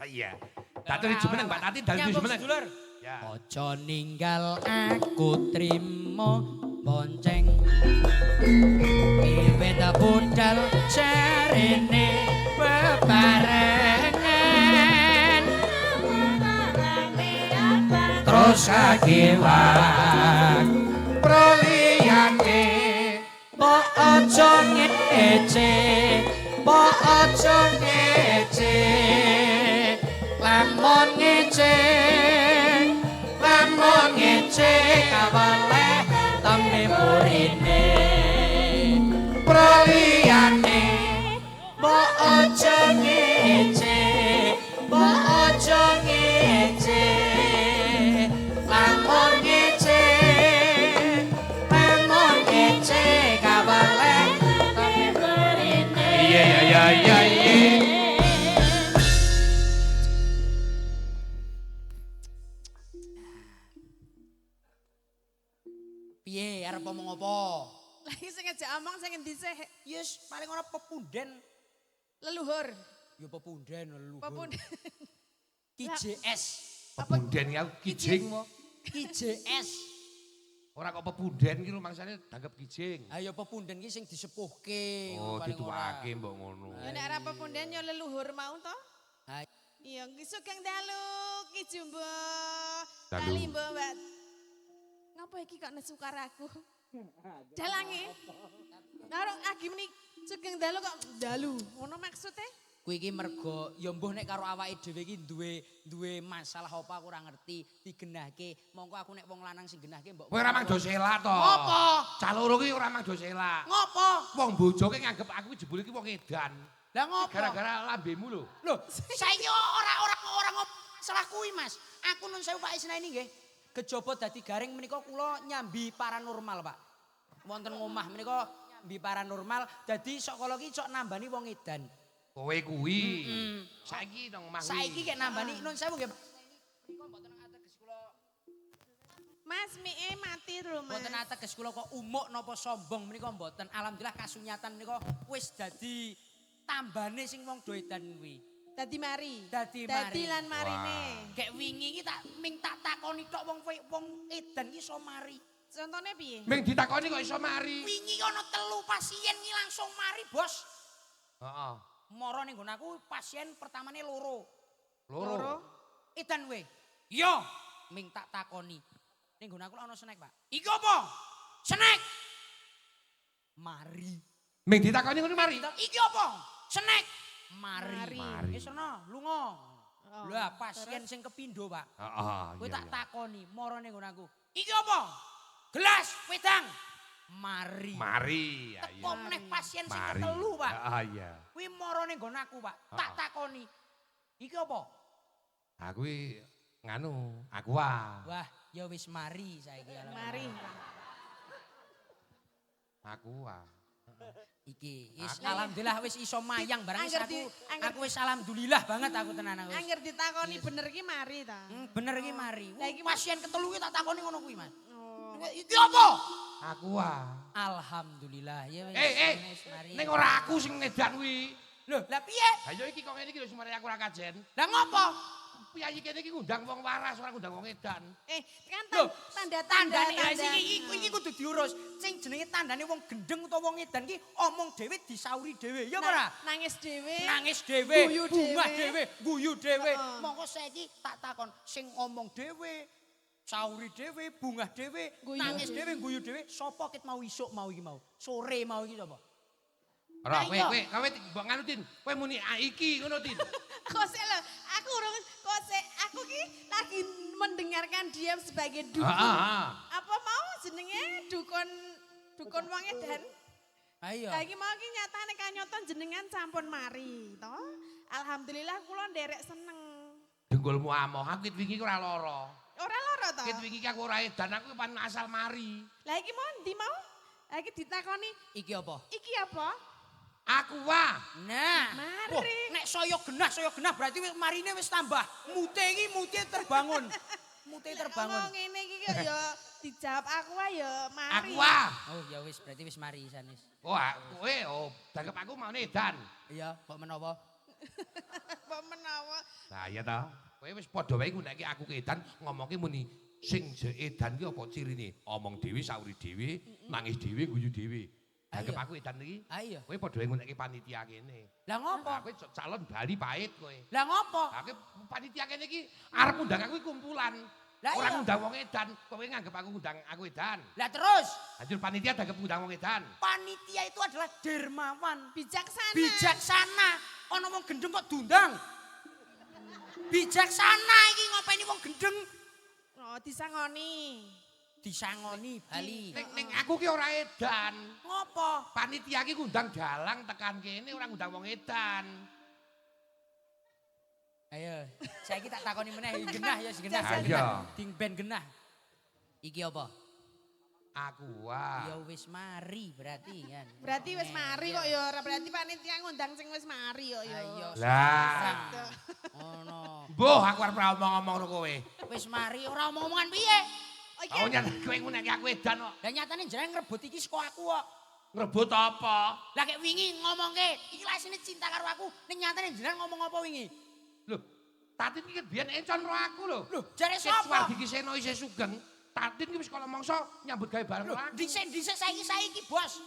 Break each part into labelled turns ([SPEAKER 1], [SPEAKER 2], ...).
[SPEAKER 1] Iya. Dadi jumeneng Mbak Tati dadi jumeneng. Ya.
[SPEAKER 2] Aja ninggal aku trimo bonceng wiwit budal jarene bebarengan terus kagiwak proliyane mbok aja ngece mbok aja ngece lamun ngece kawale tame murine praliyane mbok aja ngece mbok aja ngece lamun ngece kawale tame murine
[SPEAKER 1] Iya.
[SPEAKER 2] piye arep ngomong apa?
[SPEAKER 3] Lagi sing ngejak omong sing endi sih?
[SPEAKER 2] Yes, paling ora pepunden.
[SPEAKER 3] Leluhur.
[SPEAKER 2] Ya pepunden leluhur.
[SPEAKER 3] Pepunden.
[SPEAKER 2] KJS.
[SPEAKER 1] Pepunden ya kijing mo.
[SPEAKER 2] KJS.
[SPEAKER 1] Ora kok pepunden ki rumangsane danggep kijing.
[SPEAKER 2] Ayo pepunden ki sing disepuhke.
[SPEAKER 1] Oh,
[SPEAKER 2] paling ora.
[SPEAKER 1] dituake mbok ngono.
[SPEAKER 3] Ya nek ora pepunden ya leluhur mau to.
[SPEAKER 2] Ha,
[SPEAKER 3] Iya, ki sugeng dalu ki jumbo.
[SPEAKER 1] Dalu.
[SPEAKER 3] Kali Mbak. Ngapa iki kok nesu karo aku? Dalange. Karo agi meni sugeng dalu kok dalu. Ngono maksude?
[SPEAKER 2] kuwi iki mergo ya mbuh nek karo awake dhewe iki duwe masalah apa aku ora ngerti digenahke. Mongko aku nek wong lanang sing genahke mbok.
[SPEAKER 1] Kowe ora mang do selak to.
[SPEAKER 2] Ngopo?
[SPEAKER 1] Cah loro ki ora mang do selak.
[SPEAKER 2] Ngopo?
[SPEAKER 1] Wong bojoke nganggep aku jebule iki wong edan.
[SPEAKER 2] Lah ngopo?
[SPEAKER 1] Gara-gara lambemu lho.
[SPEAKER 2] Lho, saiki ora ngomong salah kuwi, Mas. Aku nun sewu Pak Isna ini nggih. Kejaba dadi garing menika kula nyambi paranormal, Pak. Wonten omah menika nyambi paranormal, dadi sok kala iki sok nambani wong edan.
[SPEAKER 1] Kowe kuwi. Saiki nang omah kuwi.
[SPEAKER 2] Saiki kek nambani nun sewu nggih. Menika mboten ateges kula
[SPEAKER 3] Mas Mie mati lho Mas.
[SPEAKER 2] mboten ateges kula kok umuk napa sombong menika mboten. Alhamdulillah kasunyatan menika wis dadi tambane sing wong do edan kuwi.
[SPEAKER 3] Dadi mari.
[SPEAKER 2] Dadi
[SPEAKER 3] lan marine.
[SPEAKER 2] Kayak wingi iki tak takoni tok wong edan ki iso mari.
[SPEAKER 3] Contone piye?
[SPEAKER 1] Ming ditakoni kok iso mari.
[SPEAKER 2] Wingi ana 3 pasien ki langsung mari, Bos.
[SPEAKER 1] Heeh.
[SPEAKER 2] Mara ning nggon aku pasien pertamane loro.
[SPEAKER 1] Loro.
[SPEAKER 2] Edan kowe. Iya, ming tak takoni. Ning nggon aku ana snack, Pak. Iki apa? Snack. Mari.
[SPEAKER 1] Ming ditakoni ngono mari.
[SPEAKER 2] Iki apa? Snack. Mari.
[SPEAKER 1] Mari.
[SPEAKER 2] Wis ana, lunga.
[SPEAKER 3] Oh,
[SPEAKER 2] Lah pasien sing kepindo, Pak.
[SPEAKER 1] Heeh.
[SPEAKER 2] Kowe tak takoni, mara ning nggon aku. Iki apa? Gelas wedang. Mari.
[SPEAKER 1] Mari. Ya,
[SPEAKER 2] Teko
[SPEAKER 1] iya.
[SPEAKER 2] meneh pasien sing
[SPEAKER 1] Mari.
[SPEAKER 2] ketelu, Pak.
[SPEAKER 1] Heeh, iya.
[SPEAKER 2] Kuwi mara ning nggon aku, Pak. Tak takoni. Iki apa?
[SPEAKER 1] Aku nganu, aqua.
[SPEAKER 2] Wah, ya wis mari saiki.
[SPEAKER 3] Mari.
[SPEAKER 1] Aqua.
[SPEAKER 2] Iki wis alhamdulillah wis iso mayang barang wis
[SPEAKER 3] Angger
[SPEAKER 2] aku wis alhamdulillah banget aku tenan aku.
[SPEAKER 3] Angger ditakoni bener ki mari ta.
[SPEAKER 2] Bener iki mari.
[SPEAKER 3] Lah iki
[SPEAKER 2] Pasien ketelu ki tak takoni ngono kuwi, Mas.
[SPEAKER 3] Oh.
[SPEAKER 2] Iki apa?
[SPEAKER 1] Aqua.
[SPEAKER 2] Alhamdulillah ya wis. Wis mari.
[SPEAKER 1] Ning ora aku sing ngedan kuwi.
[SPEAKER 2] Lho, lah piye?
[SPEAKER 1] Ayo iki kok ngene iki lho sumare aku ora kajen.
[SPEAKER 2] Lah ngopo?
[SPEAKER 1] Piyayi kene iki ngundang wong waras, ora ngundang wong edan.
[SPEAKER 3] Kan
[SPEAKER 2] Lho,
[SPEAKER 3] tanda-tanda
[SPEAKER 2] Tandane lah iki kudu diurus. Sing jenenge tandane wong gendeng utawa wong edan ki omong dhewe disauri dhewe. Ya apa ora?
[SPEAKER 3] Nangis dhewe.
[SPEAKER 2] Nangis dhewe,
[SPEAKER 3] Guyu
[SPEAKER 2] bungah
[SPEAKER 3] dhewe.
[SPEAKER 2] dhewe, guyu dhewe.
[SPEAKER 3] Heeh.
[SPEAKER 2] Monggo saiki tak takon sing omong dhewe, sauri dhewe, bungah dhewe,
[SPEAKER 3] Guyu
[SPEAKER 2] nangis
[SPEAKER 3] dhewe.
[SPEAKER 2] dhewe, guyu dhewe, sapa ket mau isuk mau iki mau? Sore mau iki sapa?
[SPEAKER 1] Ora
[SPEAKER 2] Nah, iya.
[SPEAKER 1] kowe mbok nganu Tin. Kowe muni iki ngono Tin.
[SPEAKER 3] Kok sik lho, aku urung kok sik aku ki lagi mendengarkan dia sebagai dukun.
[SPEAKER 1] Heeh.
[SPEAKER 3] Apa mau jenenge dukun wong edan?
[SPEAKER 2] Ayo.
[SPEAKER 3] Lah iki mau ki nyatane kanyoton jenengan sampun mari to. Alhamdulillah kula nderek seneng.
[SPEAKER 1] Dengkulmu amoh, aku wingi ora lara.
[SPEAKER 3] Ora lara to?
[SPEAKER 1] Kit wingi aku ora edan, aku pan asal mari.
[SPEAKER 3] Lah iki mau ndi mau? Lah iki ditakoni,
[SPEAKER 2] Iki apa?
[SPEAKER 3] iki apa?
[SPEAKER 1] Aqua.
[SPEAKER 2] Nah,
[SPEAKER 3] Mari.
[SPEAKER 2] wah, nek saya genah berarti wis marine wis tambah. Mute terbangun. Mute terbangun.
[SPEAKER 3] Ngomong ngene iki kok ya dijawab aku wae ya mari.
[SPEAKER 1] Aqua.
[SPEAKER 2] Oh ya wis berarti wis mari sanis.
[SPEAKER 1] Oh, kowe danggep aku mau edan.
[SPEAKER 2] Iya, kok menawa?
[SPEAKER 3] Mbok menawa.
[SPEAKER 1] Lah iya ta. Kowe wis padha wae nggunakake aku kedan ngomongke muni sing edan ki apa cirine? Omong dhewe sauri dhewe, nangis dhewe guyu dhewe. Anggap
[SPEAKER 2] Ayo.
[SPEAKER 1] aku edan iki.
[SPEAKER 2] Ah iya.
[SPEAKER 1] Kowe padha wae nggunakake panitia kene.
[SPEAKER 2] Lah ngopo?
[SPEAKER 1] Lah kowe calon Bali pahit kowe.
[SPEAKER 2] Lah ngopo?
[SPEAKER 1] Lah kowe panitia kene iki arep ngundang aku kumpulan.
[SPEAKER 2] Lah
[SPEAKER 1] Ora
[SPEAKER 2] iya.
[SPEAKER 1] ngundang wong edan, kowe nganggep aku ngundang aku edan.
[SPEAKER 2] Lah terus
[SPEAKER 1] Lanjut panitia nganggep ngundang wong edan.
[SPEAKER 2] panitia itu adalah dermawan,
[SPEAKER 3] Bijaksana.
[SPEAKER 2] bijaksana. Ana wong gendeng kok diundang. Bijaksana iki ngopeni wong gendeng
[SPEAKER 3] Oh, disangoni.
[SPEAKER 2] disangoni Bali.
[SPEAKER 1] Ning aku ki ora edan.
[SPEAKER 2] Ngopo?
[SPEAKER 1] Panitia ki ngundang dalang tekan kene ora ngundang wong edan.
[SPEAKER 2] Ayo, saiki tak takoni meneh genah ya genah.
[SPEAKER 1] Ayo.
[SPEAKER 2] Ding ben genah. Iki apa?
[SPEAKER 1] Aku wah.
[SPEAKER 2] Ya wis mari berarti kan.
[SPEAKER 3] Berarti wis mari kok ya ora berarti panitia ngundang sing wis mari kok ya.
[SPEAKER 2] Ayo.
[SPEAKER 1] Lah.
[SPEAKER 2] Ono.
[SPEAKER 1] Mbuh aku arep ngomong-ngomong karo kowe.
[SPEAKER 2] Wis mari ora omong-omongan piye?
[SPEAKER 3] Oh iya.
[SPEAKER 1] Oh nyata kowe nguneki aku edan kok.
[SPEAKER 2] Lah nyatane jeneng ngrebut iki saka aku kok.
[SPEAKER 1] Ngrebut apa?
[SPEAKER 2] Lah kayak wingi ngomongke, iki lah sini cinta karo aku, ning nyatane jeneng ngomong apa wingi?
[SPEAKER 1] Lho, Tatin iki biyen encon karo aku lho.
[SPEAKER 2] Lho, jare
[SPEAKER 1] Ket
[SPEAKER 2] sapa?
[SPEAKER 1] Suwardi ki seno isih sugeng. Tatin ki wis kala mangsa nyambut gawe bareng karo aku.
[SPEAKER 2] Dhisik-dhisik saiki Bos.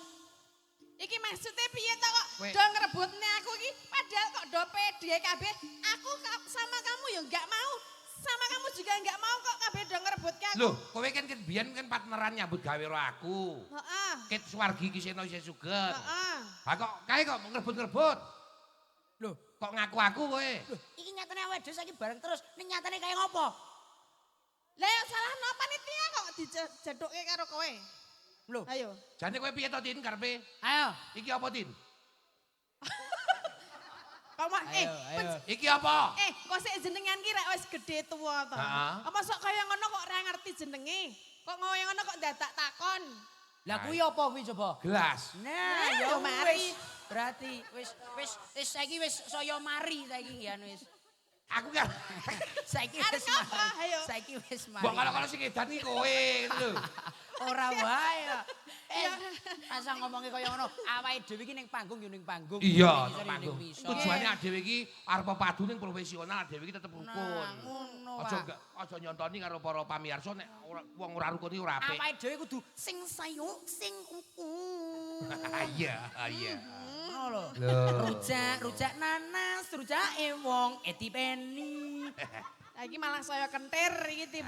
[SPEAKER 3] Iki maksudnya piye to kok
[SPEAKER 1] Weh.
[SPEAKER 3] do ngerebutne aku iki padahal kok do pede kabeh. Aku sama kamu ya enggak mau. Sama kamu juga enggak mau kok kabeh do ngerebutke aku.
[SPEAKER 1] Lho, kowe kan biyen kan partneran nyambut gawe karo aku.
[SPEAKER 3] Heeh.
[SPEAKER 1] Ket Suwardi ki seno isih sugeng.
[SPEAKER 3] Heeh.
[SPEAKER 1] Ha kok kae kok ngrebut-ngrebut.
[SPEAKER 2] Lho,
[SPEAKER 1] Kok ngaku aku kowe?
[SPEAKER 2] iki nyatane awake dhewe saiki bareng terus, ning nyatane kaya ngopo?
[SPEAKER 3] Lah ya salah no panitia kok dijedhuke karo kowe.
[SPEAKER 2] Lho,
[SPEAKER 3] Ayo.
[SPEAKER 1] Jane kowe piye to Tin karepe?
[SPEAKER 2] ayo.
[SPEAKER 1] Iki apa Tin?
[SPEAKER 3] Kamu
[SPEAKER 2] Ayo.
[SPEAKER 1] Iki apa?
[SPEAKER 3] kok sik jenengan ki rek wis gedhe tuwa to.
[SPEAKER 1] Heeh.
[SPEAKER 3] Apa sok kaya ngono kok ora ngerti jenenge? Kok ngoyo ngono kok dadak takon.
[SPEAKER 2] Lah kuwi apa kuwi coba?
[SPEAKER 1] Gelas.
[SPEAKER 2] Nah,
[SPEAKER 3] ya
[SPEAKER 2] ya
[SPEAKER 3] mari.
[SPEAKER 2] mari. Berarti wis saiki wis saya mari saiki ya wis.
[SPEAKER 1] Aku kan
[SPEAKER 2] Saiki
[SPEAKER 3] Arep
[SPEAKER 2] wis
[SPEAKER 3] apa?
[SPEAKER 2] mari.
[SPEAKER 3] Ayo.
[SPEAKER 2] Saiki wis mari.
[SPEAKER 1] mbok kalau sing edan iki kowe lho.
[SPEAKER 2] Ora wae. Masa ngomongnya kaya ngono, awake dhewe iki ning panggung yo ning panggung.
[SPEAKER 1] Iya,
[SPEAKER 2] Ning ngisor yo
[SPEAKER 1] nang panggung.
[SPEAKER 2] ning ngisor.
[SPEAKER 1] Tujuane dhewe iki arep padu ning profesional, dhewe iki tetep rukun.
[SPEAKER 2] Nah, ngono wae.
[SPEAKER 1] Aja nyontoni karo para pamirsa nek wong ora rukun iki ora apik.
[SPEAKER 2] Awake dhewe kudu sing sayu, sing
[SPEAKER 1] Iya, iya.
[SPEAKER 2] Ngono lho.
[SPEAKER 1] Lho.
[SPEAKER 2] Rujak nanas, rujake wong etipeni.
[SPEAKER 3] Lagi malah saya kentir iki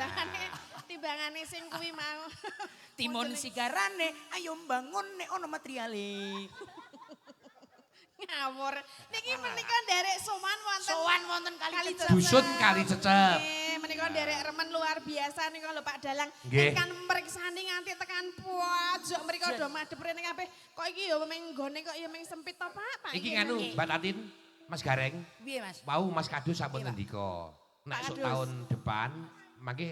[SPEAKER 3] timbangane sing kuwi mau.
[SPEAKER 2] Timun sigarane, ayo bangun nek ono materiale.
[SPEAKER 3] Ngawur. Niki menika nderek sowan wonten.
[SPEAKER 2] Sowan wonten kali
[SPEAKER 3] Cecep.
[SPEAKER 1] Dusun Kali Cecep.
[SPEAKER 3] Nggih, menika nderek remen luar biasa nika lho Pak Dalang.
[SPEAKER 1] Nggih.
[SPEAKER 3] Kan mriksani nganti tekan pojok mriko do madhep rene kabeh. Kok iki ya meng nggone kok ya meng sempit to Pak?
[SPEAKER 1] Iki nganu Mbak Tatin, Mas Gareng,
[SPEAKER 2] Piye Mas?
[SPEAKER 1] wau Mas Kadus sampun
[SPEAKER 2] Iya, Pak.
[SPEAKER 1] ngendika. Nek
[SPEAKER 3] Pak
[SPEAKER 1] esuk
[SPEAKER 3] Kadus.
[SPEAKER 1] tahun depan mangke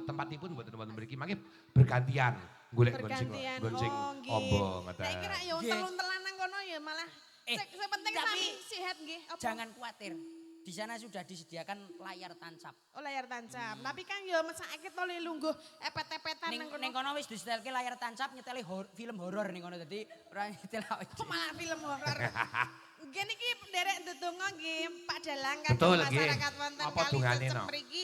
[SPEAKER 1] tempatipun mboten wonten mriki, mangke bergantian golek
[SPEAKER 3] Bergantian.
[SPEAKER 1] nggon sing
[SPEAKER 3] Oh, nggih.
[SPEAKER 1] ombo ngoten.
[SPEAKER 3] Nek kira ya
[SPEAKER 2] Nggih.
[SPEAKER 3] untel-untelan nang kono ya malah sing penting
[SPEAKER 2] tapi
[SPEAKER 3] sami sehat nggih. Apa?
[SPEAKER 2] Jangan khawatir. Di sana sudah disediakan layar tancap.
[SPEAKER 3] Oh layar tancap. Tapi kan ya mesake to le lungguh epet-epetan nang kono.
[SPEAKER 2] Ning kono wis disetelke layar tancap nyeteli film horor ning kono dadi ora nyetel awake
[SPEAKER 3] Kok
[SPEAKER 2] dhewe.
[SPEAKER 3] malah film horor. Nggih niki nderek ndedonga nggih Pak Dalang kagem
[SPEAKER 1] Betul, nggih.
[SPEAKER 3] masyarakat wonten
[SPEAKER 1] Apa
[SPEAKER 3] Kali
[SPEAKER 1] dungane,
[SPEAKER 3] Cecep
[SPEAKER 1] no?
[SPEAKER 3] mriki